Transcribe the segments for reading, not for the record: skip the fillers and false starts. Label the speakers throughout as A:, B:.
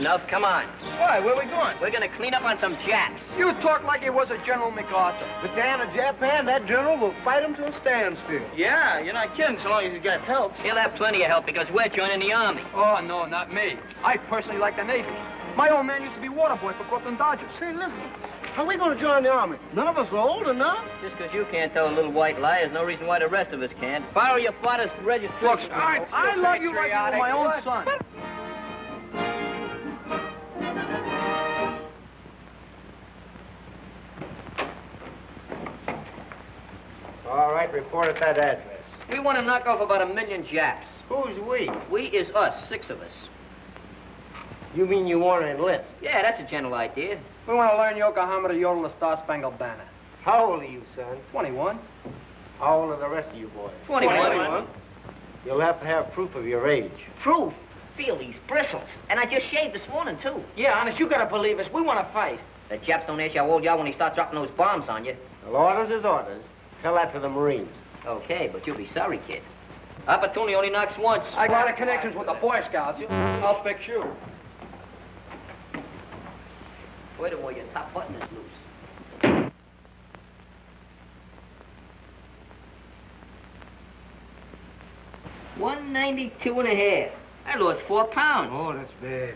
A: enough. Come on.
B: Why? Where we going?
A: We're gonna clean up on some Japs.
B: You talk like it was a General MacArthur.
C: But down in Japan, that general will fight him to a standstill.
B: Yeah, you're not kidding, so long as he's got help.
A: He'll have plenty of help because we're joining the Army.
B: Oh, no, not me. I personally like the Navy. My old man used to be water boy for Brooklyn Dodgers.
C: Say, listen, how are we going to join the Army? None of us are old enough.
A: Just because you can't tell a little white lie, there's no reason why the rest of us can't. Borrow your father's registration.
B: Look, I love you like you were my own son.
C: All right, report at that address.
A: We want to knock off about 1 million Japs.
C: Who's we?
A: We is us, 6 of us.
C: You mean you want to enlist?
A: Yeah, that's a general idea.
B: We want to learn Yokohama to yodel the Star-Spangled Banner.
C: How old are you, son?
B: 21.
C: How old are the rest of you boys?
A: 21.
C: You'll have to have proof of your age.
A: Proof? Feel these bristles. And I just shaved this morning, too.
D: Yeah, honest, you gotta believe us. We want to fight.
A: The Japs don't ask you how old you are when they start dropping those bombs on you.
C: Well, orders is orders. Tell that to the Marines.
A: Okay, but you'll be sorry, kid. Opportunity only knocks once.
B: I got a lot of connections with the Boy Scouts. I'll fix you.
A: Wait a minute, your top button is loose. $192.5. I lost 4 pounds.
C: Oh, that's bad,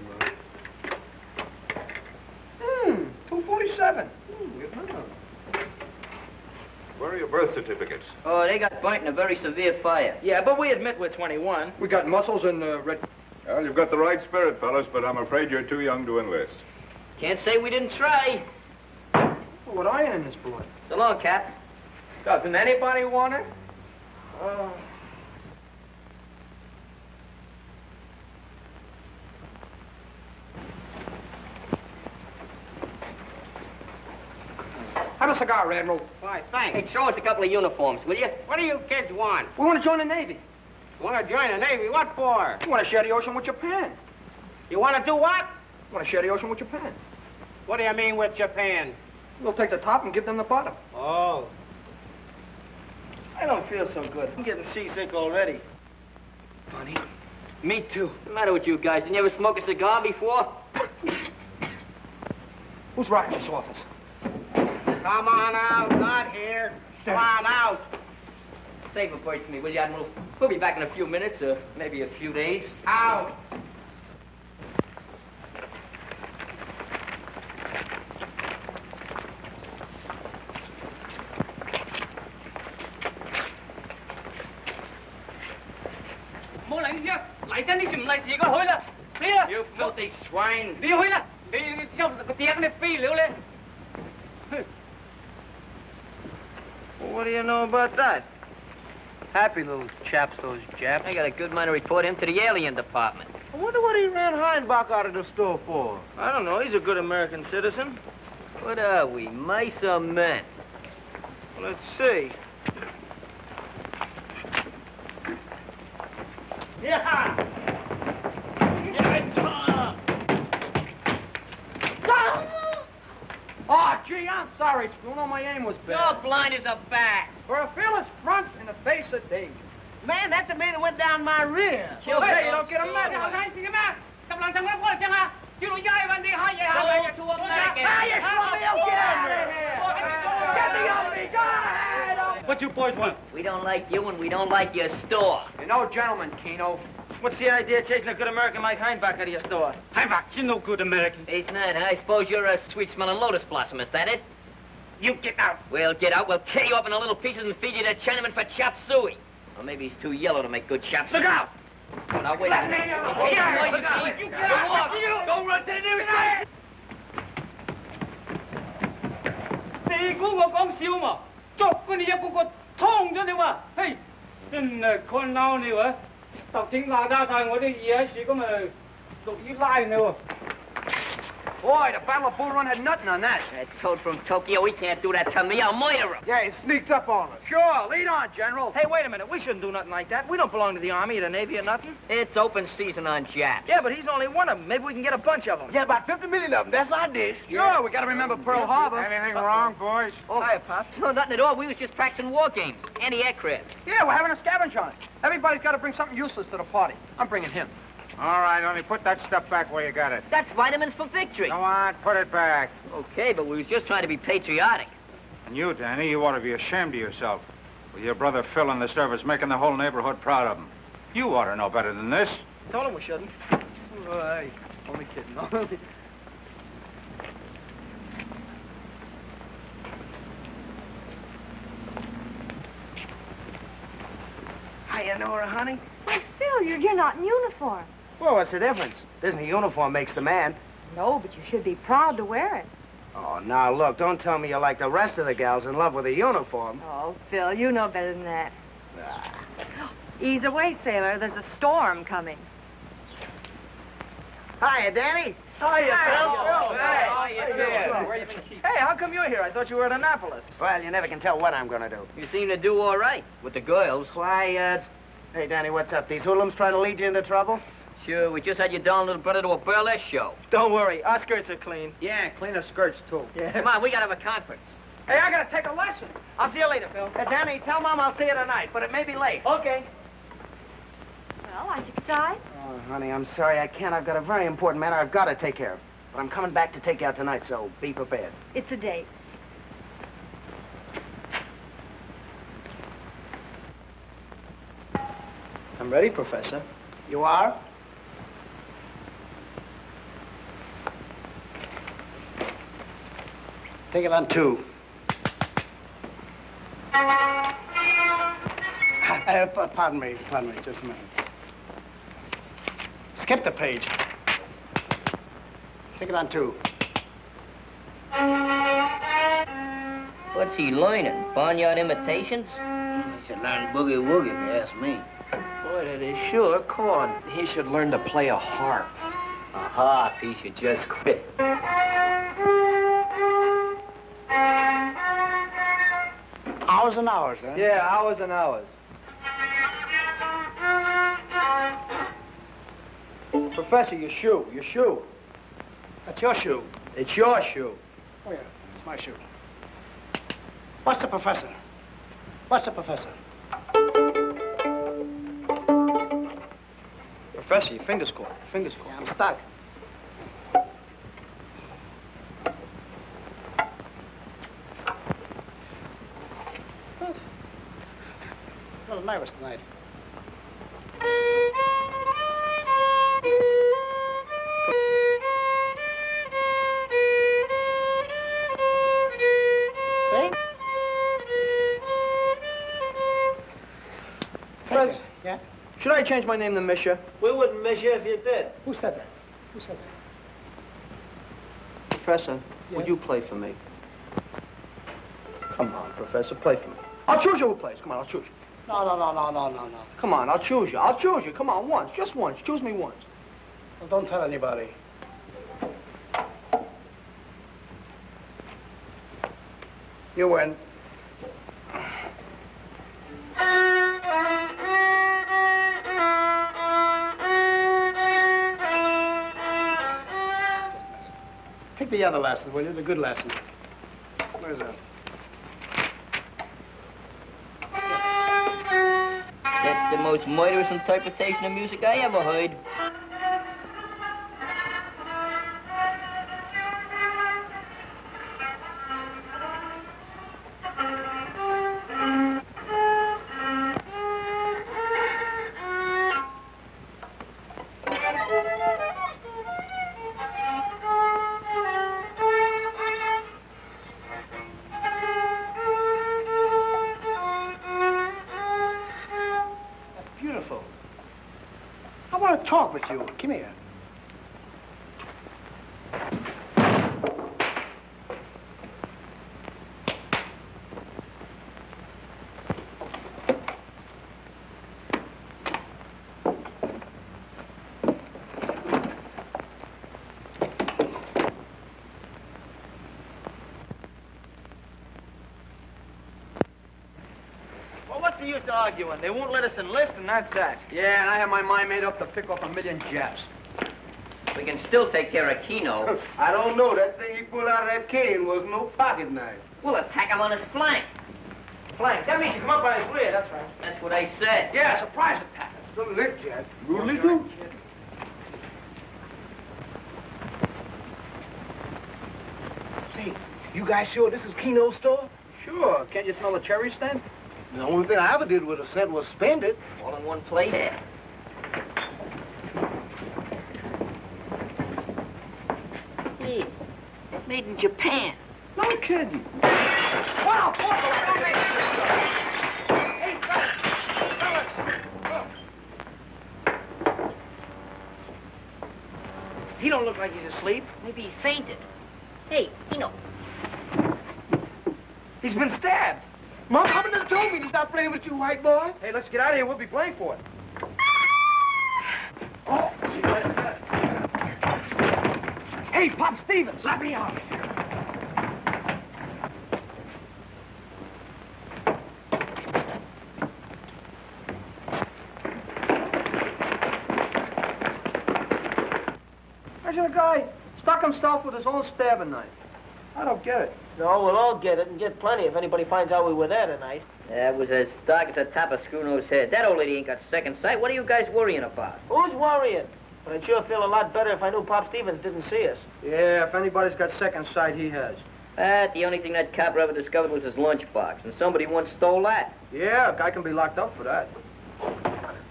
C: man.
B: $247.
E: Where are your birth certificates?
A: Oh, they got burnt in a very severe fire.
D: Yeah, but we admit we're 21.
B: We got muscles and red...
E: Well, you've got the right spirit, fellas, but I'm afraid you're too young to enlist.
A: Can't say we didn't try.
B: Oh, what iron in this blood?
A: So long, Cap.
D: Doesn't anybody want us?
B: Have a cigar, Admiral.
F: Why, thanks.
A: Hey, throw us a couple of uniforms, will you?
F: What do you kids want?
B: We want to join the Navy.
F: Want to join the Navy? What for?
B: We want to share the ocean with Japan.
F: You want to do what?
B: We want to share the ocean with Japan.
F: What do you mean with Japan?
B: We'll take the top and give them the bottom.
F: Oh.
D: I don't feel so good. I'm getting seasick already.
B: Funny.
D: Me too.
A: What's the matter with you guys? Didn't you ever smoke a cigar before?
B: Who's rocking this office?
F: Come on out, not here. Come on out.
A: Save a word for me, will you, Admiral? We'll be back in a few minutes, or maybe a few days.
F: Out.
D: You filthy swine. Well, what do you know about that?
C: Happy little chaps, those Japs.
A: I got a good mind to report him to the alien department.
C: I wonder what he ran Heinbach out of the store for.
D: I don't know. He's a good American citizen.
A: What are we, mice or men?
D: Well, let's see.
F: Yeah.
B: Oh, gee, I'm sorry, Schooner. My aim was bad.
A: You're blind as a bat.
B: For a fearless front in the face of danger.
F: Man, that's the man that went down my rear.
B: Chill, hey, you don't get a medal.
A: Go to America.
B: Hey, you schlummy, get out of here. Get the army, go ahead.
D: What you boys want?
A: We don't like you, and we don't like your store.
B: You know, gentlemen, Keno.
D: What's the idea of chasing a good American like Heinbach out of your store?
F: Heinbach, you're no good American.
A: He's not, huh? I suppose you're a sweet-smelling lotus blossom, is that it?
F: You get out.
A: We'll get out. We'll tear you up into little pieces and feed you to Chinaman for chop suey. Or maybe he's too yellow to make good chop suey.
F: Look out!
A: Oh, now, wait a minute.
F: You get out.
D: Don't run to the nearest side.
G: 你估我講笑嘛？捉嗰你一個個劏咗你話，嘿，真係困擾你喎！特整邋遢晒我啲嘢喺樹咁咪陸羽拉你喎。
B: Boy, the Battle of Bull Run had nothing on that.
A: That toad from Tokyo, he can't do that to me. I'll murder him.
C: Yeah, he sneaked up on us.
B: Sure, lead on, General.
D: Hey, wait a minute. We shouldn't do nothing like that. We don't belong to the Army or the Navy or nothing.
A: It's open season on Japs.
D: Yeah, but he's only one of them. Maybe we can get a bunch of them.
C: Yeah, about 50 million of them. That's our dish.
B: Sure, we got to remember Pearl Harbor.
C: Anything wrong, boys?
D: Oh, hi, Pop.
A: No, nothing at all. We was just practicing war games. Anti-aircraft.
B: Yeah, we're having a scavenge hunt. Everybody's got to bring something useless to the party. I'm bringing him.
F: All right, only put that stuff back where you got it.
A: That's vitamins for victory.
F: Go on, put it back.
A: Okay, but we was just trying to be patriotic.
F: And you, Danny, you ought to be ashamed of yourself. With your brother Phil in the service making the whole neighborhood proud of him. You ought to know better than this.
D: Told him we shouldn't. Oh, hey, only kidding. Hiya, Nora, honey.
H: Why, Phil, you're not in uniform.
D: Well, what's the difference? It isn't the uniform makes the man.
H: No, but you should be proud to wear it.
D: Oh, now, look, don't tell me you're like the rest of the gals in love with a uniform.
H: Oh, Phil, you know better than that. Ease away, sailor. There's a storm coming.
D: Hiya, Danny.
G: Hiya, Phil.
D: Hey.
G: Where you been keeping? Hey, how come you're here? I thought you were at Annapolis.
D: Well, you never can tell what I'm gonna do.
A: You seem to do all right with the girls.
D: Quiet. Hey, Danny, what's up? These hoodlums trying to lead you into trouble?
A: Sure, we just had your darn little brother to a burlesque show.
G: Don't worry, our skirts are clean.
B: Yeah, clean her skirts, too.
G: Yeah.
A: Come on, we gotta have a conference.
G: Hey, I gotta take a lesson. I'll see you later, Phil.
D: Hey, Danny, tell Mom I'll see you tonight, but it may be late.
G: Okay.
H: Well, aren't you excited?
D: Oh, honey, I'm sorry I can't. I've got a very important matter I've got to take care of. But I'm coming back to take you out tonight, so be prepared.
H: It's a date.
D: I'm ready, Professor. You are? Take it on 2. Pardon me, just a minute. Skip the page. Take it on 2.
A: What's he learning? Barnyard imitations?
C: He should learn boogie-woogie, if you ask me.
B: Boy, that is sure chord. He should learn to play a harp.
A: A harp, he should just quit.
D: Hours and hours, huh?
B: Yeah, hours and hours. Professor, your shoe.
D: That's your shoe.
B: It's your shoe.
D: Oh, yeah, it's my shoe. What's the professor? What's the professor?
B: Professor, your finger's caught.
D: Yeah, I'm stuck. A little nervous tonight. See?
B: Professor,
D: Yeah?
B: should I change my name to Misha?
G: We wouldn't miss you if you did.
D: Who said that? Who said that?
B: Professor, would
D: Yes?
B: you play for me? Come on, Professor, play for me. I'll choose you who plays. Come on, I'll choose you.
D: No.
B: Come on, I'll choose you. Come on, once, just once. Choose me once.
D: Well, don't tell anybody. You win. Take the other lesson, will you? The good lesson. Where's that?
A: That's the most murderous interpretation of music I ever heard.
D: Beautiful. I want to talk with you. Come here.
G: Well, what's the use of arguing? They won't let us enlist, and that's that.
B: Yeah, and I have my mind made up to pick off 1,000,000 Japs.
A: We can still take care of Keno.
C: I don't know. That thing he pulled out of that cane was no pocket knife.
A: We'll attack him on his flank.
G: Flank. That means you come up on his rear, that's right.
A: That's what I said.
G: Yeah, surprise attack.
C: Don't lick, Jack. Really do? You guys sure this is Keno's store?
B: Sure. Can't you smell the cherry stand?
C: The only thing I ever did with a scent was spend it.
A: All in one place? Hey, made in Japan.
B: No kidding.
D: Wow! Hey, fellas! He don't look like he's asleep.
A: Maybe he fainted. Hey, Keno.
D: He's been stabbed.
C: Mom, Papa never told me to stop playing with you, white boy.
D: Hey, let's get out of here. We'll be blamed for it.
C: Oh.
D: Hey, Pop Stevens, let me out.
B: Imagine a guy stuck himself with his own stabbing knife. I don't get it.
D: No, we'll all get it and get plenty if anybody finds out we were there tonight.
A: That was as dark as the top of Screw-Nose head. That old lady ain't got second sight. What are you guys worrying about?
D: Who's worrying? But I'd sure feel a lot better if I knew Pop Stevens didn't see us.
B: Yeah, if anybody's got second sight, he has.
A: The only thing that copper ever discovered was his lunchbox, and somebody once stole that.
B: Yeah, a guy can be locked up for that.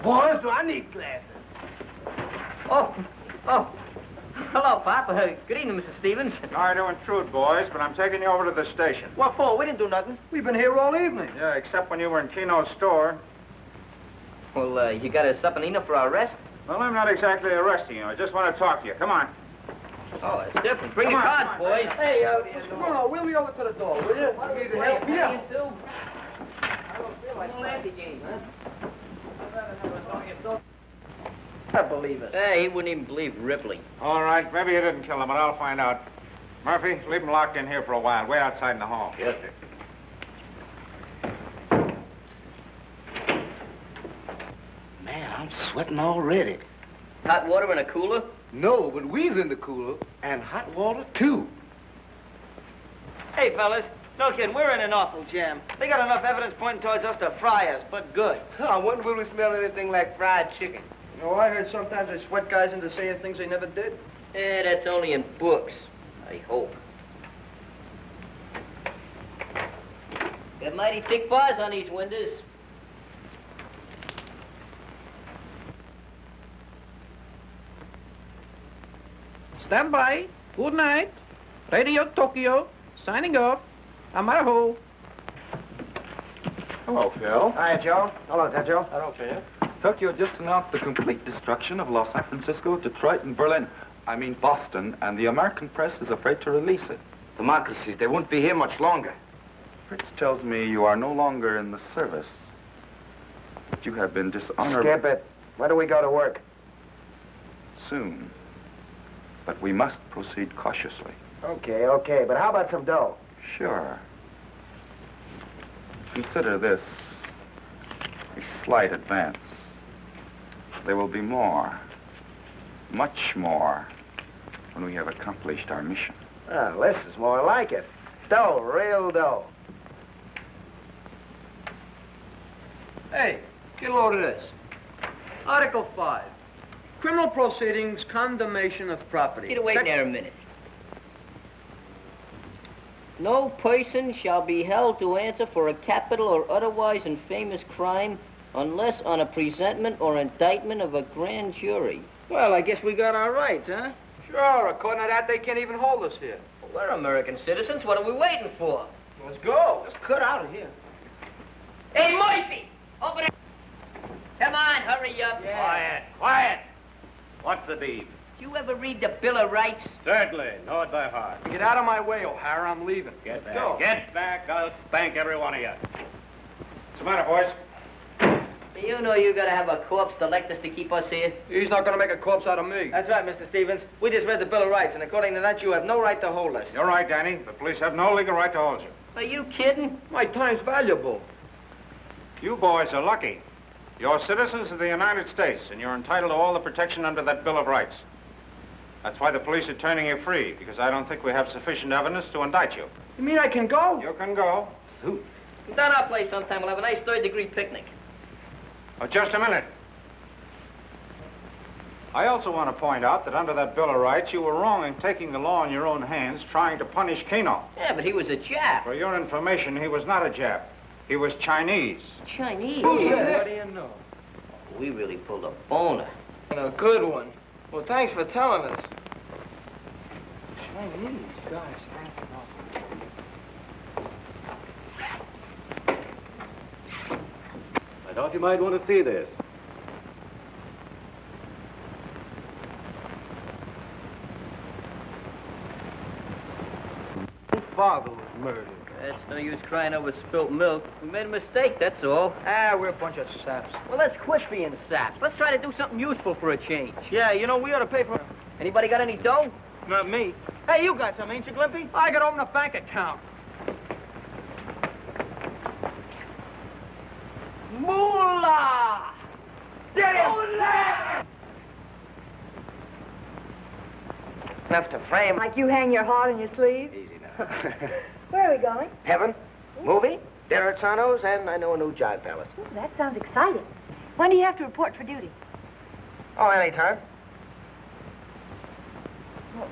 C: Boys, do I need glasses?
A: Oh. Hello, Pop. Good evening, Mrs. Stevens.
F: Sorry to intrude, boys, but I'm taking you over to the station.
D: What for? We didn't do nothing.
B: We've been here all evening.
F: Yeah, except when you were in Keno's store.
A: Well, you got a subpoena for our arrest?
F: Well, I'm not exactly arresting you. I just want to talk to you. Come on.
A: Oh, that's different. Bring
F: Come
A: your
F: on,
A: cards,
F: come on.
A: boys.
B: Hey, Mr. Bruno, wheel me over to the door, will you?
A: What are we
B: Need to
A: playing,
B: help me out.
A: too? I don't feel like playing the game, huh?
D: I believe us.
A: Hey, he wouldn't even believe Ripley.
F: All right, maybe you didn't kill him, but I'll find out. Murphy, leave him locked in here for a while. Wait outside in the hall.
E: Yes, sir.
C: Man, I'm sweating already.
A: Hot water in a cooler?
C: No, but we's in the cooler, and hot water, too.
D: Hey, fellas. No kidding, we're in an awful jam. They got enough evidence pointing towards us to fry us, but good.
C: I wonder will we smell anything like fried chicken.
B: You know, I heard sometimes they sweat guys into saying things they never did.
A: That's only in books. I hope. Got mighty thick bars on these windows.
B: Stand by. Good night. Radio Tokyo. Signing off. Amaraho.
E: Hello, Phil.
D: Hi, Joe. Hello, Joe.
E: Hello, Phil. Tokyo just announced the complete destruction of San Francisco, Detroit, and Berlin. I mean Boston, and the American press is afraid to release it.
D: Democracies, they won't be here much longer.
E: Fritz tells me you are no longer in the service. That you have been dishonorable.
D: Skip it. When do we go to work?
E: Soon. But we must proceed cautiously.
D: Okay, but how about some dough?
E: Sure. Consider this a slight advance. There will be more, much more, when we have accomplished our mission.
D: Well, this is more like it. Dough, real dough.
B: Hey, get a load of this. Article 5. Criminal proceedings, condemnation of property.
A: Get away there a minute. No person shall be held to answer for a capital or otherwise infamous crime unless on a presentment or indictment of a grand jury.
D: Well, I guess we got our rights, huh?
B: Sure, according to that, they can't even hold us here.
A: Well, we're American citizens. What are we waiting for?
B: Let's go.
D: Let's cut out of here.
A: Hey, Murphy! Open it! Come on, hurry up.
I: Quiet, quiet! What's the deed?
A: Did you ever read the Bill of Rights?
I: Certainly. Know it by heart.
B: Get out of my way, O'Hara. I'm leaving.
I: Get back.
B: go.
I: Get back. I'll spank every one of you.
F: What's the matter, boys?
A: You know you gotta have a corpse to elect us to keep us here.
B: He's not going to make a corpse out of me.
D: That's right, Mr. Stevens. We just read the Bill of Rights, and according to that, you have no right to hold us.
F: You're right, Danny. The police have no legal right to hold you.
A: Are you kidding?
B: My time's valuable.
F: You boys are lucky. You're citizens of the United States, and you're entitled to all the protection under that Bill of Rights. That's why the police are turning you free, because I don't think we have sufficient evidence to indict you.
B: You mean I can go?
F: You can go.
A: Come down our place sometime. We'll have a nice third-degree picnic.
F: Oh, just a minute. I also want to point out that under that Bill of Rights, you were wrong in taking the law in your own hands, trying to punish Keno.
A: Yeah, but he was a Jap.
F: For your information, he was not a Jap. He was Chinese.
A: Chinese?
B: Who's that? What do you know?
A: We really pulled a boner.
B: And a good one. Well, thanks for telling us. Chinese? Gosh, thanks a lot.
I: I thought you might want to see this.
B: His father was murdered.
A: That's no use crying over spilt milk. We made a mistake, that's all.
B: Ah, we're a bunch of saps.
A: Well, let's quit being saps. Let's try to do something useful for a change.
B: Yeah, you know, we ought to pay for...
A: Anybody got any dough?
B: Not me. Hey, you got some, ain't you, Glimpy? I could open a bank account. Moolah! Get him! Moolah!
J: Enough to frame.
H: Like you hang your heart on your sleeve?
J: Easy now.
H: Where are we going?
J: Heaven, movie, dinner at Sano's, and I know a new jive palace.
H: Ooh, that sounds exciting. When do you have to report for duty?
J: Oh, anytime.
H: Well,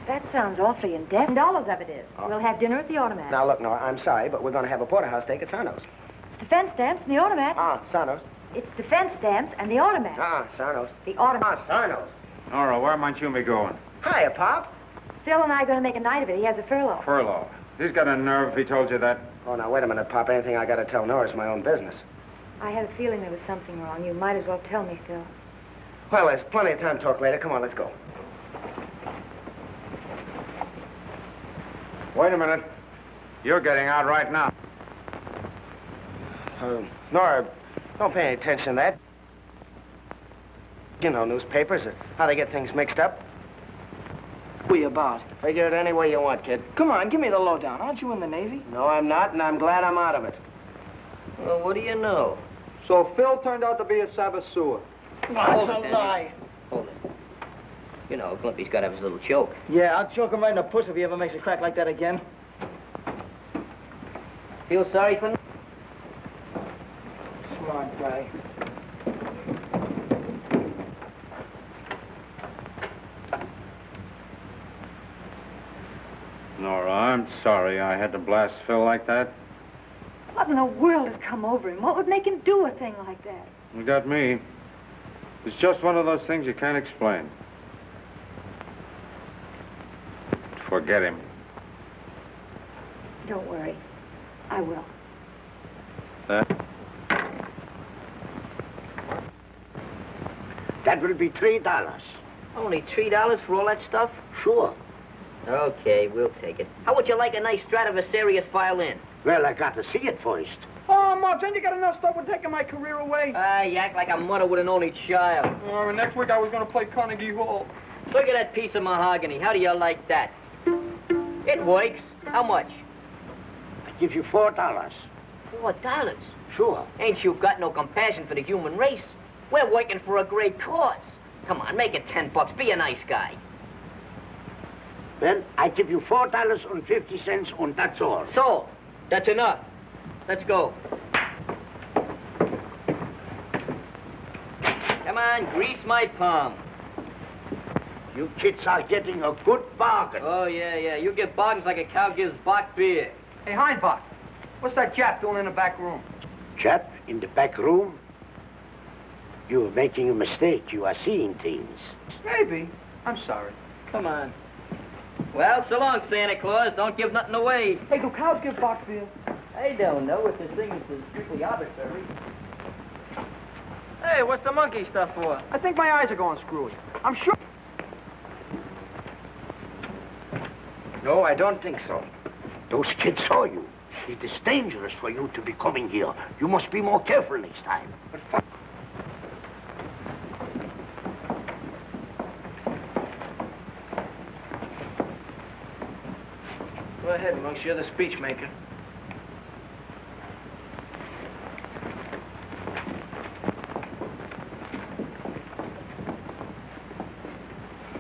H: that sounds awfully in-depth. $10 of it is.
J: Oh.
H: We'll have dinner at the automat.
J: Now, look, Nora, I'm sorry, but we're going to have a porterhouse steak at Sano's.
H: It's defense stamps and the automat.
J: Sano's.
H: It's defense stamps and the automat.
J: Sano's.
H: The automat.
J: Sano's.
F: Nora, where might you be going?
J: Hiya, Pop.
H: Phil and I are going to make a night of it. He has a furlough.
F: Furlough. He's got a nerve if he told you that.
J: Oh, now, wait a minute, Pop. Anything I got to tell Nora is my own business.
H: I had a feeling there was something wrong. You might as well tell me, Phil.
J: Well, there's plenty of time to talk later. Come on, let's go.
F: Wait a minute. You're getting out right now.
J: Nora, don't pay any attention to that. You know, newspapers, how they get things mixed up.
B: What are you about?
J: Figure it any way you want, kid.
B: Come on, give me the lowdown. Aren't you in the Navy?
J: No, I'm not, and I'm glad I'm out of it.
A: Well, what do you know?
B: So Phil turned out to be a saboteur.
A: Hold it, Danny. Hold it. You know, Glimpy's got to have his little choke.
B: Yeah, I'll choke him right in the puss if he ever makes a crack like that again.
A: Feel sorry for him?
B: Smart guy.
F: Nora, I'm sorry I had to blast Phil like that.
H: What in the world has come over him? What would make him do a thing like that?
F: You got me. It's just one of those things you can't explain. Forget him.
H: Don't worry. I will.
C: That will be $3.
A: Only $3 for all that stuff?
C: Sure.
A: Okay, we'll take it. How would you like a nice Stradivarius violin?
C: Well, I got to see it first.
B: Oh, Mom, ain't you got enough stuff with taking my career away?
A: You act like a mother with an only child.
B: Oh, next week I was going to play Carnegie Hall.
A: Look at that piece of mahogany. How do you like that? It works. How much?
C: I give you $4.
A: $4?
C: Sure.
A: Ain't you got no compassion for the human race? We're working for a great cause. Come on, make it $10. Be a nice guy.
C: Well, I give you $4.50, and that's all.
A: So, that's enough. Let's go. Come on, grease my palm.
C: You kids are getting a good bargain.
A: Oh, yeah. You give bargains like a cow gives Bach beer.
B: Hey, Heinbach, what's that Jap doing in the back room?
C: Chap, in the back room, you are making a mistake. You are seeing things.
B: Maybe. I'm sorry. Come on.
A: Well, so long, Santa Claus. Don't give nothing away.
B: Hey, do cows give Bach beer?
A: I don't know if this thing is strictly arbitrary.
B: Hey, what's the monkey stuff for? I think my eyes are going screwy. I'm sure.
C: No, I don't think so. Those kids saw you. It is dangerous for you to be coming here. You must be more careful next time.
B: Go ahead, Monks. You're the speech maker.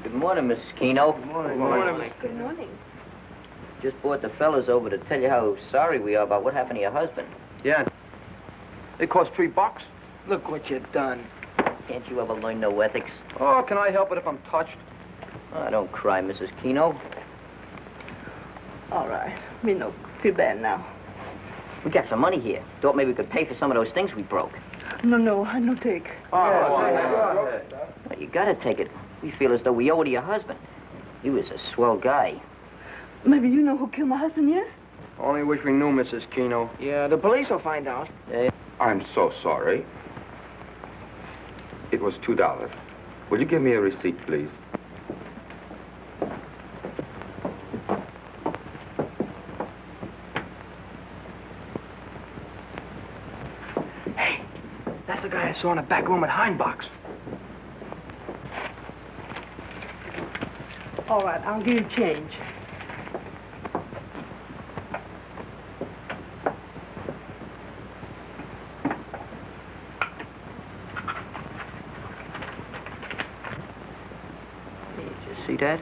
A: Good morning, Mrs. Keno.
B: Good morning.
H: Good morning.
A: Just brought the fellas over to tell you how sorry we are about what happened to your husband.
B: Yeah. It cost $3. Look what you done.
A: Can't you ever learn no ethics?
B: Oh, can I help it if I'm touched?
A: Oh, don't cry, Mrs. Keno.
K: All right. Me no feel bad now.
A: We got some money here. Thought maybe we could pay for some of those things we broke.
K: No, I no take.
A: Well, you gotta take it. We feel as though we owe it to your husband. He was a swell guy.
K: Maybe you know who killed my husband, yes?
B: Only wish we knew, Mrs. Keno.
J: Yeah, the police will find out.
E: I'm so sorry. It was $2. Will you give me a receipt, please?
J: Hey, that's the guy I saw in the back room at Heinbach's.
K: All right, I'll give you change.
A: See that?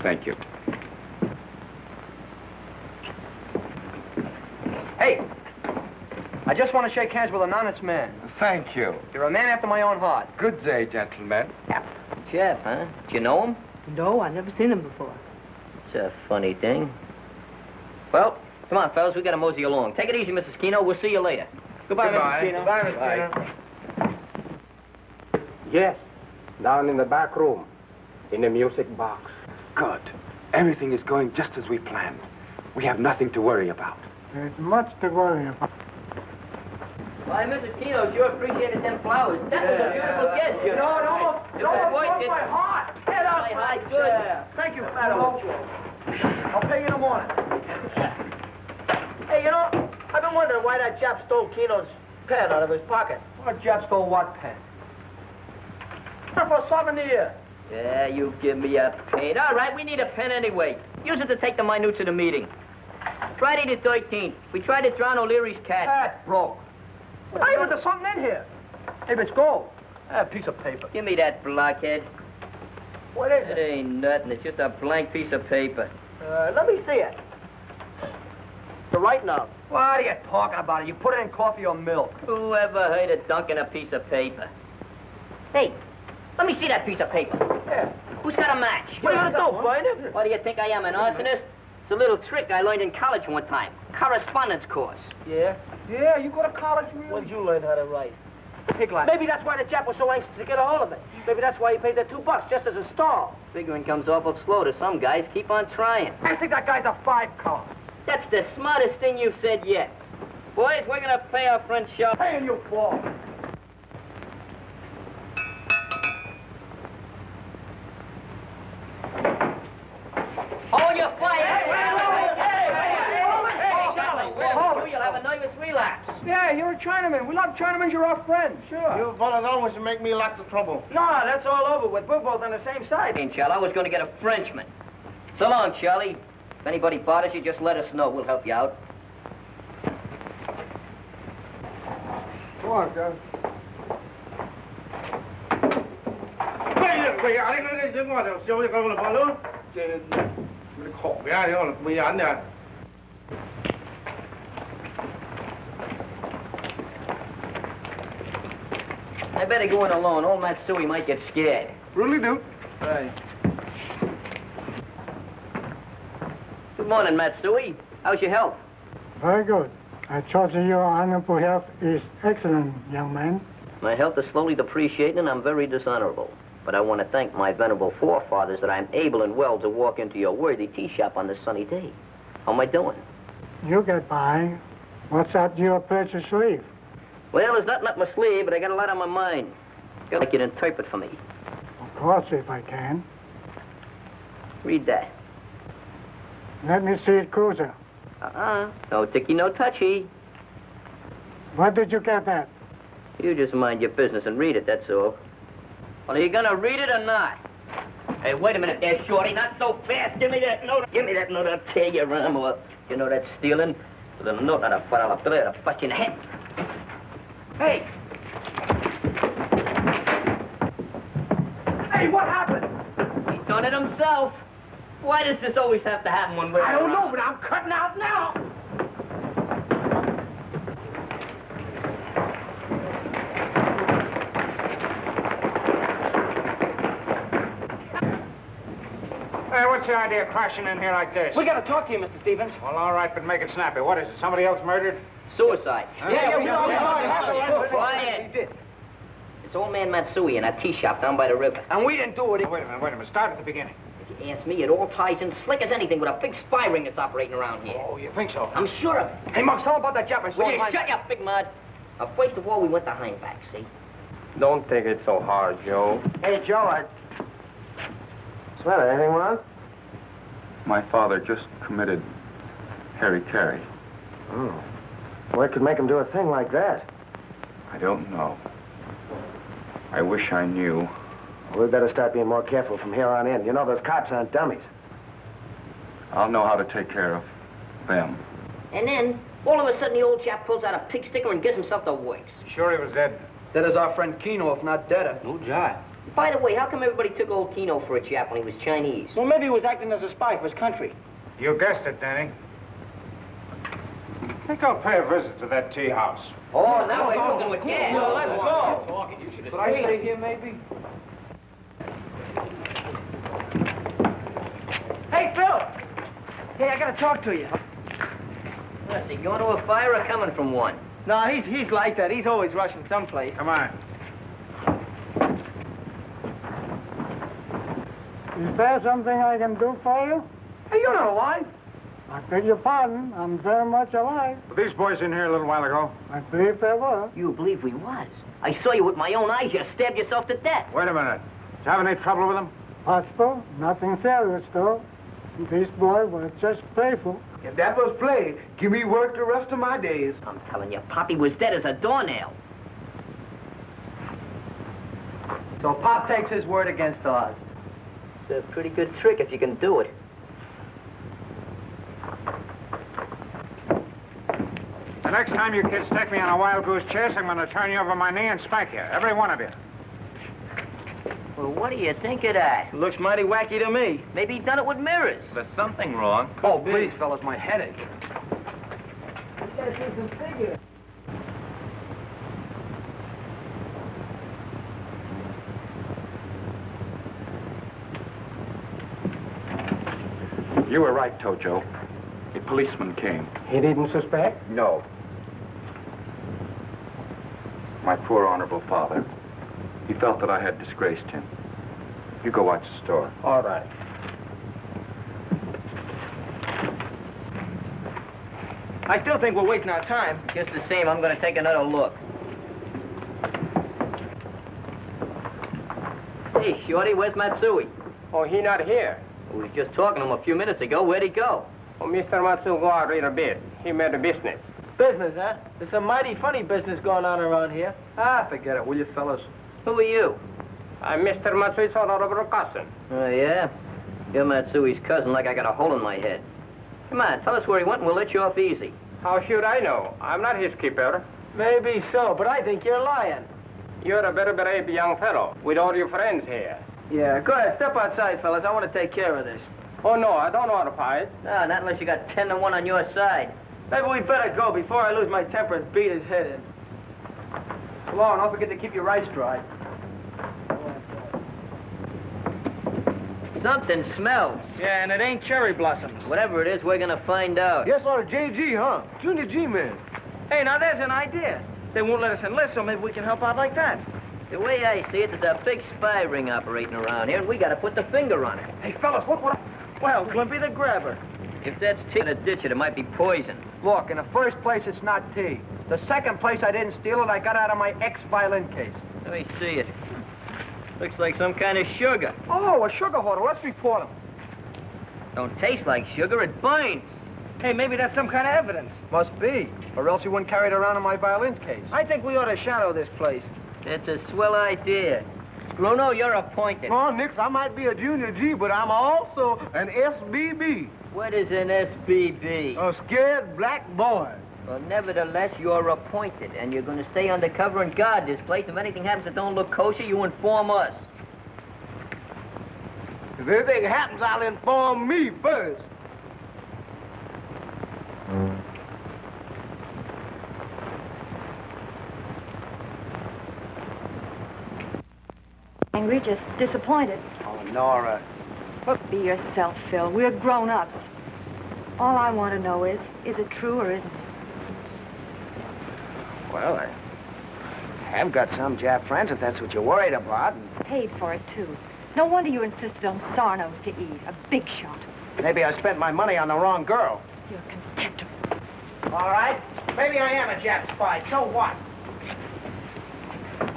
E: Thank you.
B: Hey, I just want to shake hands with an honest man.
E: Thank you.
B: You're a man after my own heart.
E: Good day, gentlemen.
A: Jap, huh? Do you know him?
K: No, I never seen him before.
A: It's a funny thing. Well, come on, fellas. We gotta mosey along. Take it easy, Mrs. Keno. We'll see you later.
J: Goodbye,
E: Goodbye.
J: Mrs. Keno.
E: Goodbye,
J: Mrs. Keno. Yes, down in the back room, in the music box.
C: Good. Everything is going just as we planned. We have nothing to worry about.
L: There's much to worry about.
A: Why, Mrs. Keno sure appreciated them flowers. That was a beautiful gesture.
B: You know, it almost broke my heart.
A: Get up, my heart, good.
B: Thank you, Fado. I'll pay you in the morning.
J: Hey, you know, I've been wondering why that Jap stole Keno's pen out of his pocket.
B: What Jap stole what pen? For a souvenir.
A: Yeah, you give me a pen. All right, we need a pen anyway. Use it to take the minutes of the meeting. Friday the 13th. We tried to drown O'Leary's cat.
B: That's broke. Hey, but there's something in here. Maybe it's gold. A piece of paper.
A: Give me that blockhead.
J: What is
A: It ain't nothing. It's just a blank piece of paper.
J: Let me see it. The writing of.
B: What are you talking about? You put it in coffee or milk.
A: Who ever heard of dunking a piece of paper? Hey, let me see that piece of paper.
B: Yeah.
A: Who's got a match?
J: What are you gonna do, find it?
A: What do you think I am, an arsonist? It's a little trick I learned in college one time. Correspondence course.
J: Yeah?
B: Yeah, you go to college, really?
J: When'd you learn how to write?
B: Piglet.
J: Maybe that's why the Jap was so anxious to get a hold of it. Maybe that's why he paid that $2 just as a stall.
A: Figuring comes awful slow to some guys. Keep on trying.
B: I think that guy's a 5-color.
A: That's the smartest thing you've said yet. Boys, we're gonna pay our friend Shaw.
B: Paying you for.
A: Hold your fire! Hey, Charlie, you'll have a nervous relapse.
B: Yeah, you're a Chinaman. We love Chinamans. You're our friend. Sure.
J: You fellas always make me lots of trouble. No, that's all over with. We're both on the same side.
A: Ain't Charlie? I was gonna get a Frenchman. So long, Charlie. If anybody bothers you, just let us know. We'll help you out.
L: Come on, guys.
A: I better go in alone. Old Matsui might get scared.
L: Really do.
B: Right.
A: Good morning, Matsui. How's your health?
L: Very good. I trust that your honorable health is excellent, young man.
A: My health is slowly depreciating, and I'm very dishonorable. But I want to thank my venerable forefathers that I'm able and well to walk into your worthy tea shop on this sunny day. How am I doing?
L: You get by. What's up your precious sleeve?
A: Well, there's nothing up my sleeve, but I got a lot on my mind. I'd like you to interpret for me.
L: Of course, if I can.
A: Read that.
L: Let me see it closer.
A: No ticky, no touchy.
L: What did you get at?
A: You just mind your business and read it, that's all. Well, are you gonna read it or not? Hey, wait a minute there, Shorty. Not so fast. Give me that note. Give me that note. I'll tear your arm off. You know that's stealing? With a note on a foot, I'll bust you in the head. Hey!
B: Hey, what happened?
A: He done it himself. Why does this always have to happen when we're
B: I don't know,
A: around?
B: but I'm cutting out now.
F: what's the idea of crashing in here like this?
G: We gotta talk to you, Mr. Stevens.
F: Well, all right, but make it snappy. What is it? Somebody else murdered?
A: Suicide.
G: Yeah.
A: Quiet. It's old man Matsui in that tea shop down by the river.
B: And we didn't do it.
F: Wait a minute. Start at the beginning.
A: If you ask me, it all ties in slick as anything with a big spy ring that's operating around here.
F: Oh, you think so?
A: I'm sure of it.
B: Hey, Mux, tell about that Jap I saw.
A: Will you shut up, Big Mud? Now, first of all, we went to Heinbach, see?
J: Don't take it so hard, Joe.
B: Hey, Joe, What's the matter? Anything wrong?
E: My father just committed Harry-Carry.
B: Oh. What could make him do a thing like that?
E: I don't know. I wish I knew.
B: Well, we better start being more careful from here on in. You know, those cops aren't dummies.
E: I'll know how to take care of them.
A: And then, all of a sudden, the old chap pulls out a pig sticker and gives himself the works.
F: Sure he was dead?
B: That is our friend Keno, if not deader.
F: No jive.
A: By the way, how come everybody took old Keno for a chap when he was Chinese?
G: Well, maybe he was acting as a spy for his country.
F: You guessed it, Danny. I think I'll pay a visit to that tea house.
A: Oh, now we're cooking with gas.
G: Well, let's go.
F: Talking. You should have
B: Could I stay here, maybe?
G: Hey, Phil. Hey, I gotta talk to you.
A: Is he going to a fire or coming from one?
G: No, he's like that. He's always rushing someplace.
F: Come on.
L: Is there something I can do for you?
B: Hey, you're not alive.
L: I beg your pardon. I'm very much alive.
F: Were these boys in here a little while ago?
L: I believe there were.
A: You believe we was? I saw you with my own eyes. You stabbed yourself to death.
F: Wait a minute. Did you have any trouble with them?
L: Possible. Nothing serious, though. These boys were just playful.
B: If that was play, give me work the rest of my days.
A: I'm telling you, Poppy was dead as a doornail.
B: So Pop takes his word against ours.
A: It's a pretty good trick if you can do it.
F: The next time you kids take me on a wild goose chase, I'm going to turn you over my knee and spank you. Every one of you.
A: Well, what do you think of that?
G: Looks mighty wacky to me.
A: Maybe he done it with mirrors.
E: There's something wrong.
B: Oh, please, fellas, my headache.
E: You were right, Tojo. A policeman came.
J: He didn't suspect?
E: No. My poor honorable father. He felt that I had disgraced him. You go watch the store.
J: All right.
G: I still think we're wasting our time.
A: Just the same, I'm going to take another look. Hey, Shorty, where's Matsui?
J: Oh, he not here.
A: We was just talking to him a few minutes ago. Where'd he go?
J: Oh, Mr. Matsu go out read a bit. He made a business.
G: Business, huh? There's some mighty funny business going on around here.
B: Ah, forget it, will you, fellas?
A: Who are you?
J: I'm Mr. Matsui's honorable cousin.
A: Oh, yeah? You're Matsui's cousin like I got a hole in my head. Come on, tell us where he went and we'll let you off easy.
J: How should I know? I'm not his keeper.
G: Maybe so, but I think you're lying.
J: You're a very brave young fellow with all your friends here.
G: Yeah, go ahead, step outside, fellas. I want to take care of this.
J: Oh, no, I don't know how to fight.
A: No, not unless you got 10 to 1 on your side.
G: Maybe we better go before I lose my temper and beat his head in. Come on, don't forget to keep your rice dry.
A: Something smells.
G: Yeah, and it ain't cherry blossoms.
A: Whatever it is, we're gonna find out.
B: Yes, or JG, huh? Junior G-Man.
G: Hey, now there's an idea. They won't let us enlist, so maybe we can help out like that.
A: The way I see it, there's a big spy ring operating around here, and we gotta put the finger on it.
B: Hey, fellas, look what
G: Well, Glimpy the grabber.
A: If that's tea in a ditch, it might be poison.
B: Look, in the first place, it's not tea. The second place, I didn't steal it. I got out of my ex-violin case.
A: Let me see it. Looks like some kind of sugar.
B: Oh, a sugar hoarder. Let's report him.
A: Don't taste like sugar, it binds.
G: Hey, maybe that's some kind of evidence.
B: Must be, or else he wouldn't carry it around in my violin case.
G: I think we ought to shadow this place.
A: That's a swell idea. Bruno, you're appointed.
B: Oh, Nix, I might be a junior G, but I'm also an SBB.
A: What is an SBB?
B: A scared black boy.
A: Well, nevertheless, you're appointed, and you're going to stay undercover and guard this place. If anything happens that don't look kosher, you inform us.
B: If anything happens, I'll inform me first.
H: Angry, just disappointed.
B: Oh, Nora.
H: Be yourself, Phil. We're grown-ups. All I want to know is it true or isn't it?
C: Well, I have got some Jap friends, if that's what you're worried about.
H: Paid for it, too. No wonder you insisted on Sarnos to eat. A big shot.
C: Maybe I spent my money on the wrong girl.
H: You're contemptible.
C: All right. Maybe I am a Jap spy. So what?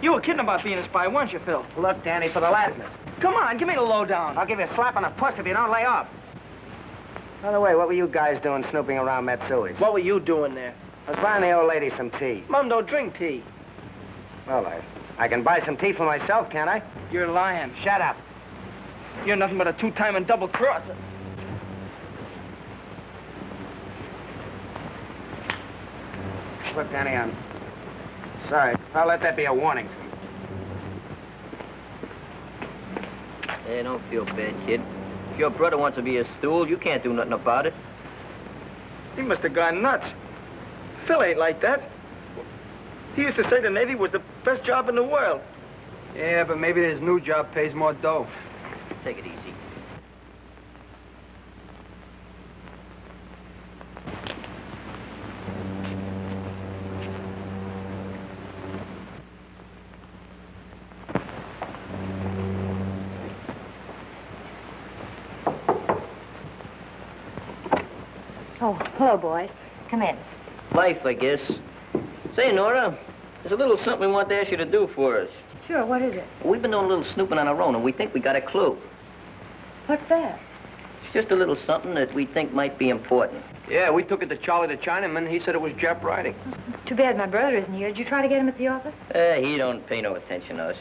D: You were kidding about being a spy, weren't you, Phil?
C: Look, Danny, for the lasness.
D: Come on, give me the lowdown.
C: I'll give you a slap on the puss if you don't lay off. By the way, what were you guys doing snooping around Matsui's?
D: What were you doing there?
C: I was buying the old lady some tea.
D: Mom don't drink tea.
C: Well, I can buy some tea for myself, can't I?
D: You're lying.
C: Shut up.
D: You're nothing but a two-time and double-crosser.
C: Look, Danny, I'm sorry. I'll let that be a warning to you.
A: Hey, don't feel bad, kid. If your brother wants to be a stool, you can't do nothing about it.
D: He must have gone nuts. Phil ain't like that. He used to say the Navy was the best job in the world.
B: Yeah, but maybe his new job pays more dough.
A: Take it easy.
H: Oh, hello, boys. Come in.
A: Life, I guess. Say, Nora, there's a little something we want to ask you to do for us.
H: Sure, what is it?
A: We've been doing a little snooping on our own, and we think we got a clue.
H: What's that?
A: It's just a little something that we think might be important.
B: Yeah, we took it to Charlie the Chinaman. He said it was Jap writing.
H: It's too bad my brother isn't here. Did you try to get him at the office?
A: He don't pay no attention to us.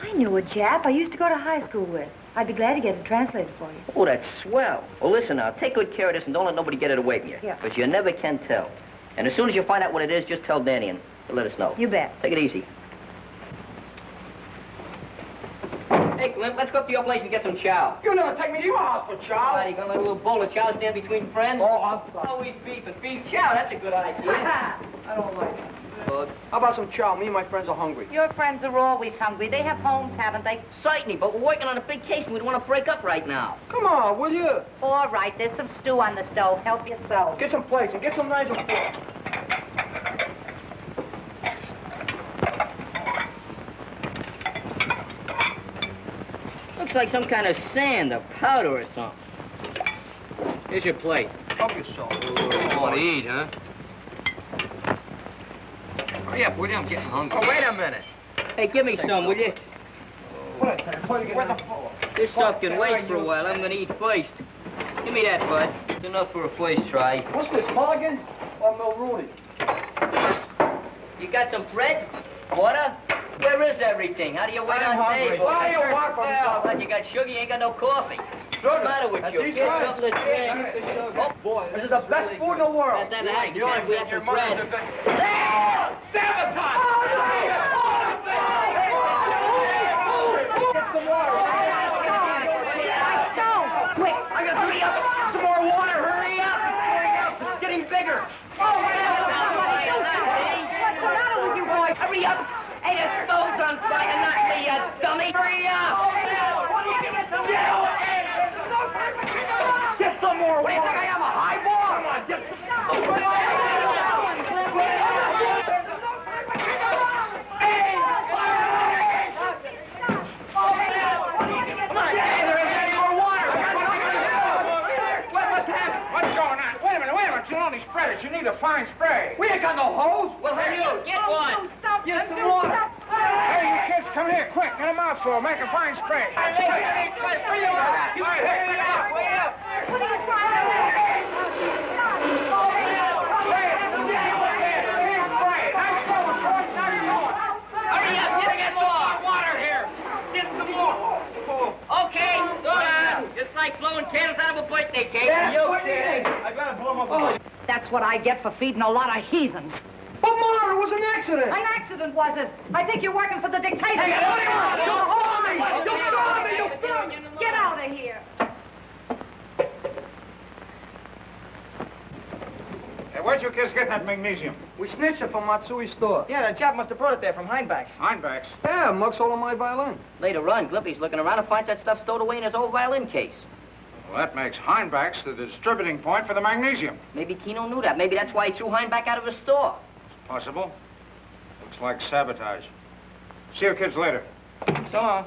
H: I knew a Jap I used to go to high school with. I'd be glad to get it translated for you.
A: Oh, that's swell. Well, listen now, take good care of this and don't let nobody get it away from you.
H: Yeah.
A: Because you never can tell. And as soon as you find out what it is, just tell Danny and he'll let us know.
H: You bet.
A: Take it easy. Hey, Glimp, let's go up to your place and get some chow.
B: You never take me to your house for chow.
A: You gonna let a little bowl of chow stand between friends?
B: Oh, I'm sorry.
A: Always beef and beef chow. That's a good idea.
B: I don't like it.
A: Bug.
B: How about some chow? Me and my friends are hungry.
M: Your friends are always hungry. They have homes, haven't they?
A: Certainly, but we're working on a big case and we don't want to break up right now.
B: Come on, will you?
M: All right, there's some stew on the stove. Help yourself.
B: Get some plates and get some knives and forks.
A: Looks like some kind of sand or powder or something. Here's your plate.
B: Help yourself.
A: You want to eat, huh? Hurry up, will you? I'm getting hungry.
B: Oh, wait a minute.
A: Hey, give me some, will you?
B: Where the floor?
A: This stuff can wait for a while. I'm going to eat first. Give me that, bud. It's enough for a first try.
B: What's this, Mulligan or Mulrooney?
A: You got some bread? Water? Where is everything? How do you wait on table?
B: Why you want from
A: Well, you got sugar, you ain't got no coffee. What's the matter with you? Get something to drink.
B: Oh, boy, this is the best food in the world.
A: That's that hang. We have some bread.
B: Sabotage! Get some water.
A: Quick, I gotta hurry up. Some more water, hurry up. It's getting bigger.
M: Oh, what's the matter with you boys?
A: Hurry up. Hey, the stove's on fire, not me, you dummy. Hurry up.
B: Get some more water.
A: What do you think I am, a highball?
B: Come on, get some.
C: Spreaders, you need a fine spray.
B: We ain't got no hose.
A: Well, hurry up. Get one.
B: Get some water.
C: Hey, you kids, come here, quick. Get a mouthful. Make a fine spray.
A: Hurry up.
M: What are you trying to do?
A: Hurry up. Get more. Water here. Get some more. Okay, go on. Just like blowing candles out of a birthday cake.
B: I gotta blow my up.
M: That's what I get for feeding a lot of heathens.
B: But, Mom, it was an accident.
M: An accident, was it? I think you're working for the dictator.
B: Hey, what do you want? You'll stop me! You'll stop me! You'll stop me!
M: Get out of here.
C: Hey,
F: where'd you kids get that magnesium?
B: We snitched it from Matsui's store.
G: Yeah, the Jap must have brought it there from Heinbach's.
F: Heinbach's.
B: Yeah, Mug sold him my violin.
A: Later on, Glimpy's looking around and finds that stuff stowed away in his old violin case.
F: Well, that makes Heinbach's the distributing point for the magnesium.
A: Maybe Keno knew that. Maybe that's why he threw Heinbach out of his store.
F: It's possible. Looks like sabotage. See you kids later.
G: So long.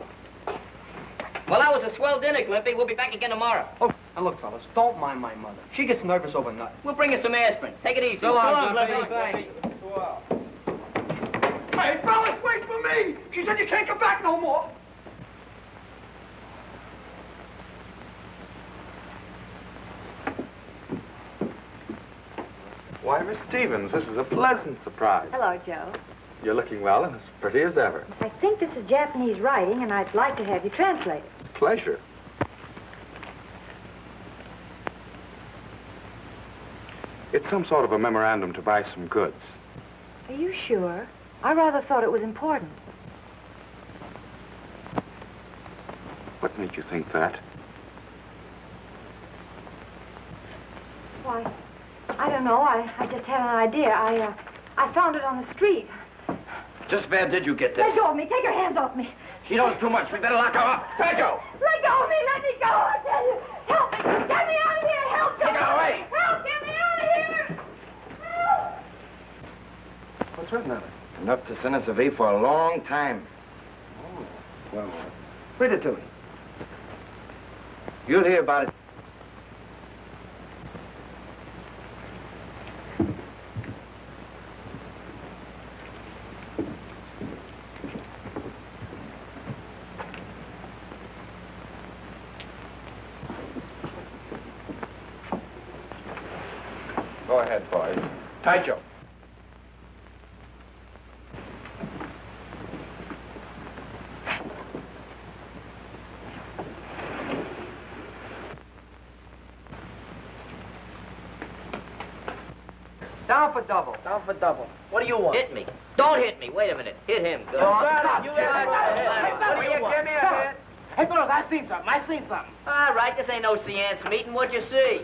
A: Well, that was a swell dinner, Glimpy. We'll be back again tomorrow.
B: Oh, and look, fellas, don't mind my mother. She gets nervous over nothing.
A: We'll bring you some aspirin. Take it easy.
G: So long,
A: Glimpy.
G: Glimpy.
B: Hey, fellas, wait for me! She said you can't come back no more.
E: Why, Miss Stevens, this is a pleasant surprise.
H: Hello, Joe.
E: You're looking well and as pretty as ever.
H: I think this is Japanese writing, and I'd like to have you translate it.
E: Pleasure. It's some sort of a memorandum to buy some goods.
H: Are you sure? I rather thought it was important.
E: What made you think that?
H: Why, I don't know. I just had an idea. I found it on the street.
C: Just where did you get this?
H: Let go of me. Take your hands off me.
C: She knows too much. We better lock her up. Pedro!
H: Let go of me. Let me go. I tell you. Help me. Get me out of here. Help me.
C: Take her away.
H: Help. Get me out of here. Help.
C: What's written on it? Enough to send us away for a long time. Oh, well, read it to me. You'll hear about it.
E: Go ahead, boys.
C: Taicho.
B: Down for double. Down for double. What do you want?
A: Hit me. Don't hit me. Wait a minute. Hit him. Go.
B: stop.
A: You
B: Give me a hit.
C: Hey, fellas, I seen something.
A: All right, this ain't no seance meeting. What'd you see?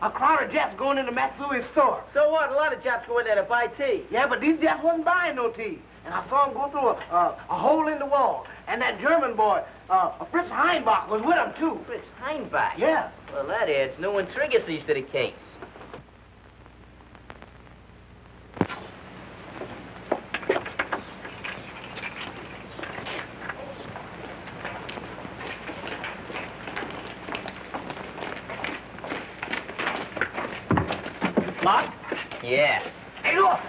C: A crowd of Japs going into Matsui's store.
G: So what? A lot of Japs go in there to buy tea.
C: Yeah, but these Japs wasn't buying no tea. And I saw them go through a hole in the wall. And that German boy, Fritz Heinbach, was with them, too.
A: Fritz Heinbach?
C: Yeah.
A: Well, that adds new intricacies to the case.
C: Locked?
A: Yeah.
C: Hey, look!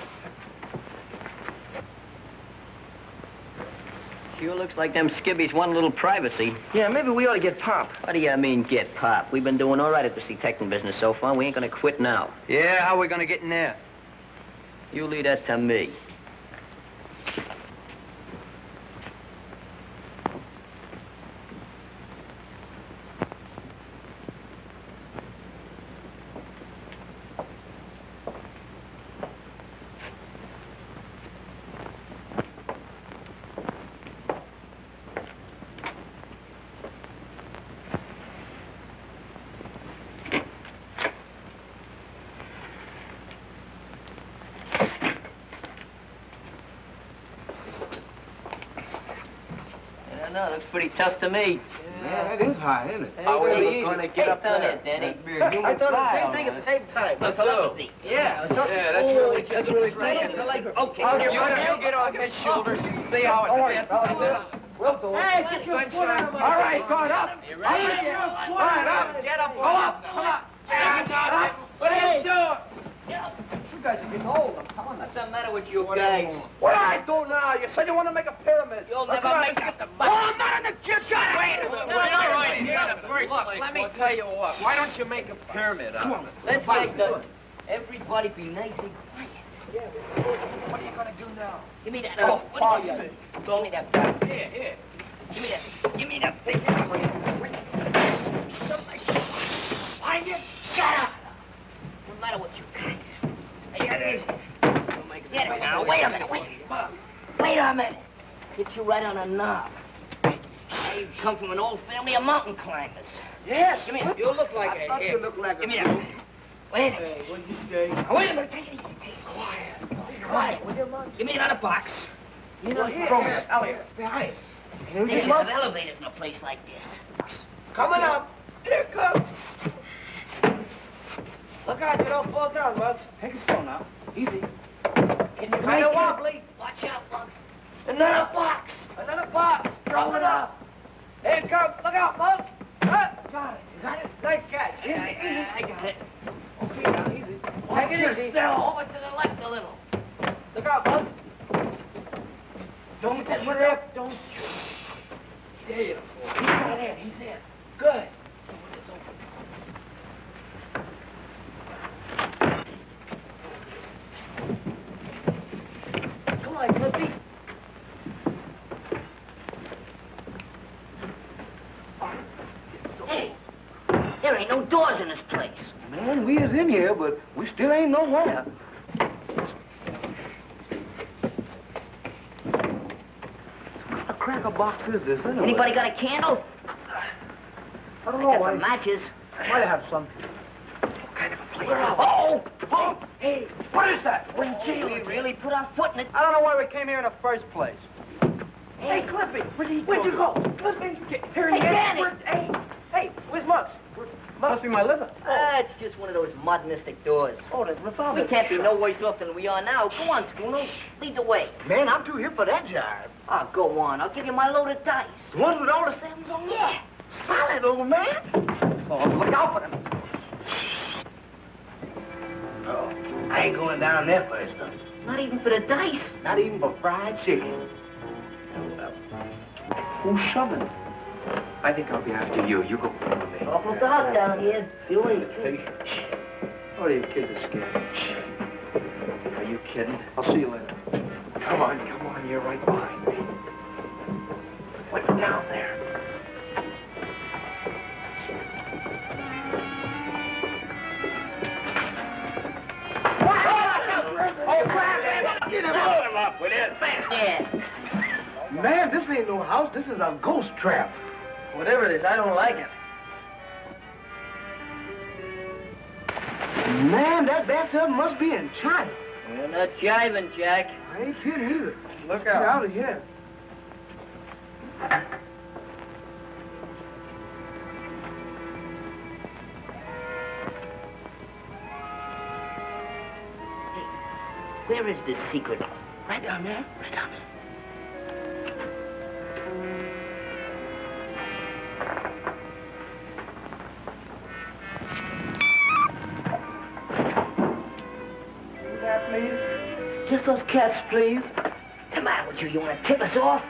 A: Sure looks like them skibbies want a little privacy.
C: Yeah, maybe we ought to get Pop.
A: What do you mean, get pop? We've been doing all right at this detecting business so far. We ain't gonna quit now.
B: Yeah, how are we gonna get in there?
A: You leave that to me. No, looks pretty tough to me.
C: Yeah, that is high, isn't it?
A: How are we going to get up there, Danny?
G: I thought the same thing at the same time.
A: No telepathy.
G: Yeah,
C: that's really taking.
A: Okay.
B: You get on his shoulders and see how it fits.
G: We'll do it. Hey, get your foot out of my
C: All right, go on up.
G: You ready?
C: All right, up.
G: Get up.
C: Go up. Come on.
G: What are you doing?
B: You guys are getting old, I'm telling you.
A: What's the matter with you guys?
B: What do I do now? You said you want to make a pyramid.
A: You'll never make it.
C: Oh, I'm not in the chip shot.
G: Wait a minute. All right.
B: Look, let me tell you what. Why don't you make a pyramid out of it?
A: Let's make the... Everybody be nice and quiet.
B: What are you going to do now?
A: Give me that.
B: Oh,
A: What do you mean? Give me that gun.
B: Here.
A: Give me that. Give me that thing.
C: Find it.
A: Shut up. What's the matter with you guys? Here it is. Get it now. Wait a minute. Wait a minute. Hit you right on the knob. I come from an old family of mountain climbers.
C: Yes.
A: Give me that.
C: You look like
A: Give me that. Wait a minute.
G: Hey, what'd you say?
A: Now, wait a minute. Take it easy. Take it quiet. Will you, Muggs? Give me another box.
C: Elliot, stay high.
A: They should have elevators in a place like this.
B: Coming up. Here it comes. Look out, you don't fall down, Muggs.
G: Take it slow now. Easy.
A: Can you
B: Kind of wobbly.
A: Watch out, Muggs.
B: Another box. Another box. Throw it up. Here it comes. Look out, Muggs. Got it. You got it? Nice catch. Easy, easy.
A: I got it.
B: Okay, now, easy. Take it easy.
A: Over to the left a little.
B: Look out, Muggs.
A: Don't get that up. Don't.
B: There you go. He's got it. He's in. Good. Come on, Glimpy.
A: Hey, there ain't no doors in this place.
C: Man, we is in here, but we still ain't nowhere. What kind of cracker box is this anyway?
A: Anybody got a candle?
C: I don't
A: I
C: know.
A: got some matches.
C: Might have some.
A: What kind of a place is this?
B: Oh! Hey, what is that?
A: We really put our foot in it.
B: I don't know why we came here in the first place.
A: Hey,
B: Glimpy, where'd you go? Glimpy, here he
A: Hey,
B: is.
A: Danny.
B: Hey, where's Muggs? Must be my liver.
A: It's just one of those modernistic doors.
B: Oh, the revolver.
A: We can't be no worse off than we are now. Go on, Schooner. Lead the way.
C: Man, I'm too hip for that job.
A: Oh, go on. I'll give you my load of dice.
C: The ones with all the sevens on them?
A: Yeah.
C: Solid, old man. Oh, look out for them. Oh, I ain't going down there first, though.
A: Not even for the dice.
C: Not even for fried chicken. Who's shoving?
E: I think I'll be after you. You go with me.
A: Awful dark down here. You ain't.
B: Oh, you kids are scared.
E: Are you kidding?
B: I'll see you later.
E: Come on. You're right behind me.
C: What's down there?
I: Get him up, will you?
A: Yeah.
C: Man, this ain't no house. This is a ghost trap.
B: Whatever it is, I don't like it.
C: Man, that bathtub must be in China.
A: You're not jiving, Jack.
C: I ain't kidding either.
B: Look
C: Get
B: out.
C: out of here.
A: Where is this secret?
C: Right down there. Right down there.
B: That, please?
C: Just those cats, please.
A: What's the matter with you? You want to tip us off?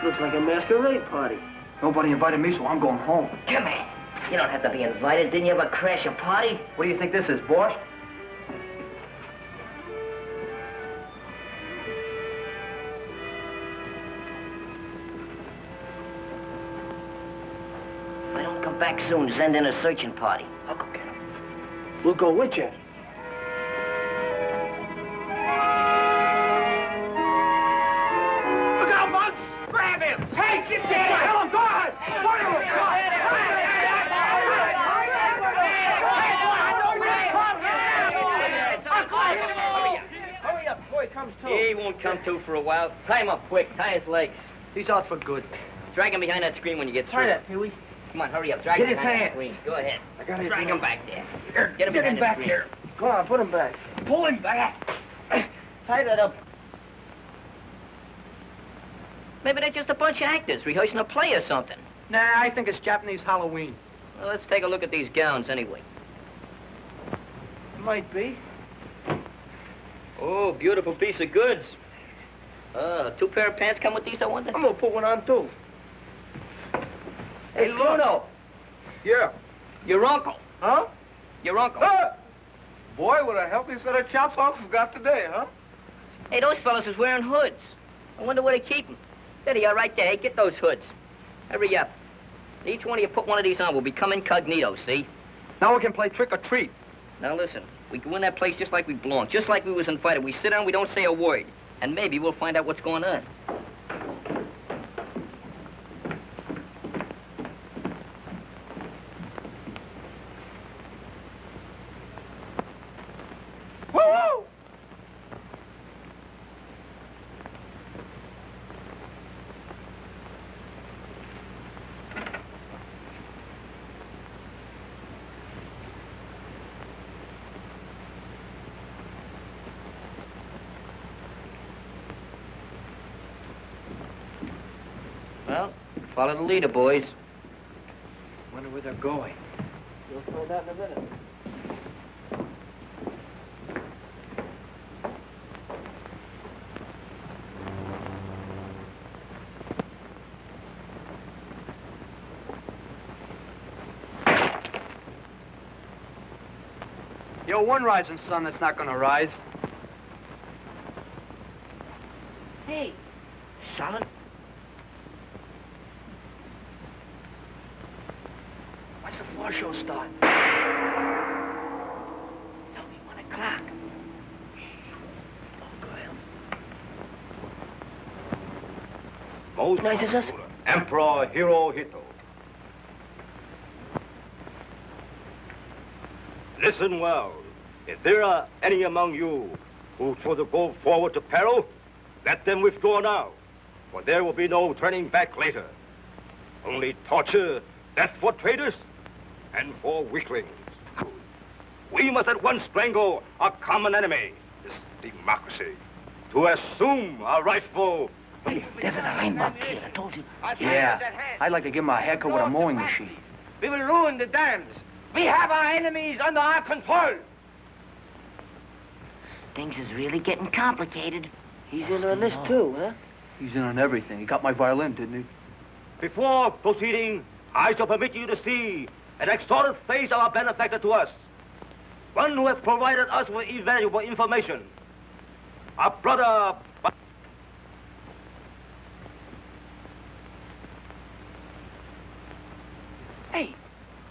B: Looks like a masquerade party.
C: Nobody invited me, so I'm going home.
A: Come on. You don't have to be invited. Didn't you ever crash a party?
C: What do you think this is, borscht?
A: If I don't come back soon, send in a searching party.
C: I'll go get him.
B: We'll go with you.
C: Look out, Muggs! Grab him! Hey, get down! Tell him, go ahead! Go
B: Hurry up, boy comes to.
A: He won't come to for a while. Tie him up quick. Tie his legs.
B: He's out for good.
A: Drag him behind that screen when you get through.
B: Try that, Huey.
A: Come on, hurry up. Drag
C: Get
A: him
C: his
A: behind that
C: hands.
A: screen. Go ahead.
C: I got his
A: Drag him
C: hands.
A: back there.
C: Here,
A: Get him
C: get
A: behind
C: him
A: the
C: back
A: screen.
C: here.
B: Go on, put him back.
C: Pull him back.
B: Tie that up.
A: Maybe they're just a bunch of actors rehearsing a play or something.
B: Nah, I think it's Japanese Halloween.
A: Well, let's take a look at these gowns anyway.
B: Might be.
A: Oh, beautiful piece of goods. 2 pair of pants come with these, I wonder?
D: I'm gonna put one on, too.
A: Hey, Luno.
D: Yeah.
A: Your uncle.
D: Huh?
A: Your uncle.
D: Boy, what a healthy set of chops Uncle's got today, huh?
A: Hey, those fellas is wearing hoods. I wonder where they keep them. There they are right there. Hey, get those hoods. Hurry up. Each one of you put one of these on. We'll become incognito, see?
B: Now we can play trick or treat.
A: Now listen, we go in that place just like we belong, just like we was invited. We sit down, we don't say a word. And maybe we'll find out what's going on.
D: Woo-hoo!
A: Well, follow the leader, boys.
B: Wonder where they're going.
A: You'll find out in a minute.
B: Yo, one rising sun that's not gonna rise.
A: Hey, solid.
B: When's the floor show start?
A: Tell me 1 o'clock.
C: Most
A: nice as us?
C: Emperor Hirohito. Listen well. If there are any among you who choose to go forward to peril, let them withdraw now, for there will be no turning back later. Only torture, death for traitors, and for weaklings. We must at once strangle our common enemy, this democracy, to assume our rightful...
A: Hey, there's an Einbach kid, I told you.
B: Yeah, I'd like to give him a haircut with a mowing machine.
C: We will ruin the dams. We have our enemies under our control.
A: Things is really getting complicated.
B: He's in on this too, huh? He's in on everything. He got my violin, didn't he?
C: Before proceeding, I shall permit you to see an exalted face of our benefactor to us. One who has provided us with invaluable information. Our brother...
A: Hey,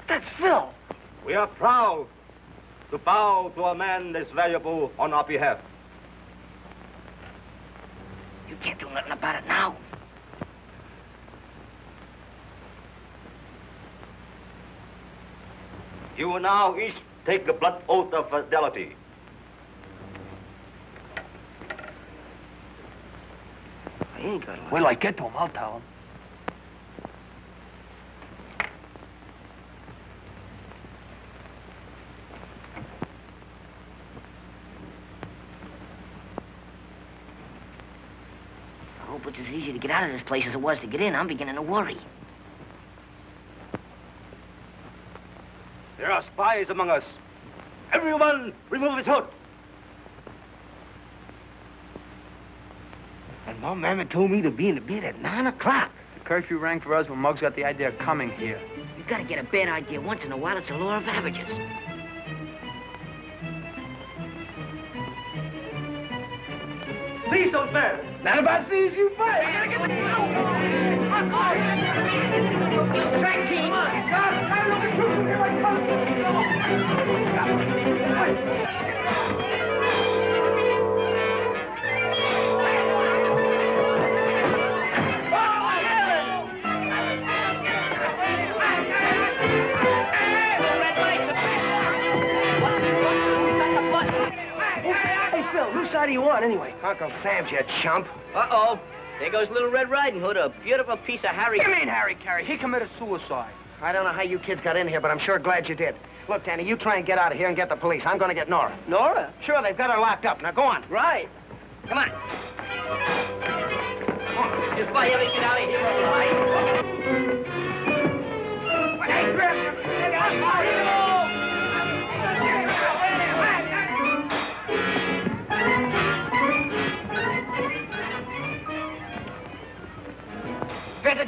A: that's Phil.
C: We are proud to bow to a man as valuable on our behalf.
A: You can't do nothing about it now.
C: You will now each take a blood oath of fidelity.
A: I ain't got to.
B: Wait till I get to him, I'll tell him.
A: I hope it's as easy to get out of this place as it was to get in. I'm beginning to worry.
C: There are spies among us. Everyone, remove his hood.
A: And my mamma told me to be in the bed at 9 o'clock.
B: The curfew rang for us when Muggs got the idea of coming here.
A: You've got to get a bad idea once in a while. It's the law of averages.
C: Seize those men.
D: Not if I sees you first.
A: I gotta get the track team.
B: Hey, Phil, whose side do you want, anyway?
C: Uncle Sam's, you chump.
A: Uh-oh. There goes Little Red Riding Hood, a beautiful piece of Harry...
B: You mean Harry Carey? He committed suicide.
N: I don't know how you kids got in here, but I'm sure glad you did. Look, Danny, you try and get out of here and get the police. I'm going to get Nora.
B: Nora?
N: Sure, they've got her locked up. Now, go on.
B: Right.
A: Come on.
N: Come on.
A: If I ever get out of here alive. Hey, grab him!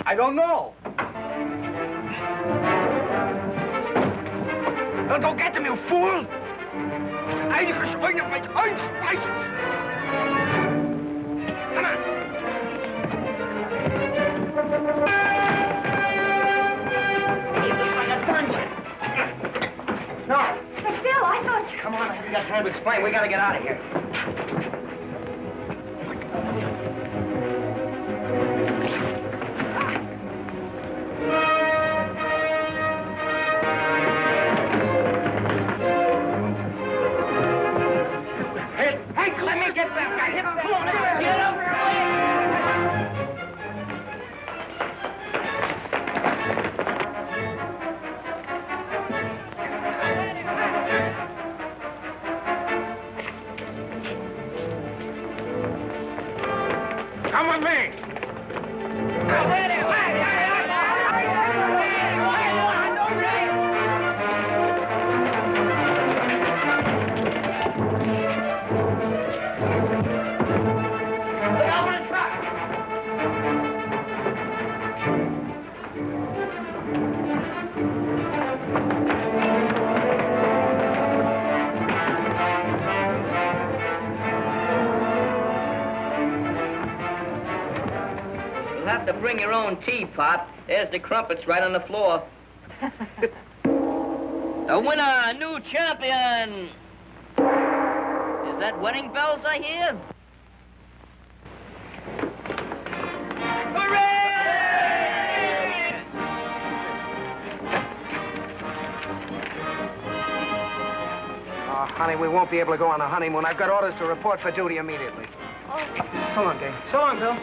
D: I don't know. Well, go get them, you fool! Das ist einige Schweine mit Einspeisens! Come on!
N: No.
H: But Phil, I thought you...
N: Come on, we got time to explain. We gotta get out of here.
A: Hey, let me get that guy. Come on, get over
D: Come with me!
A: You'll have to bring your own tea, Pop. There's the crumpets right on the floor. A winner, a new champion. Is that wedding bells I hear?
N: Oh, honey, we won't be able to go on the honeymoon. I've got orders to report for duty immediately. So long, Dave. So long, Bill.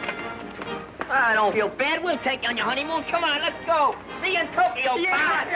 A: I don't feel bad. We'll take you on your honeymoon. Come on, let's go. See you in Tokyo, Pop.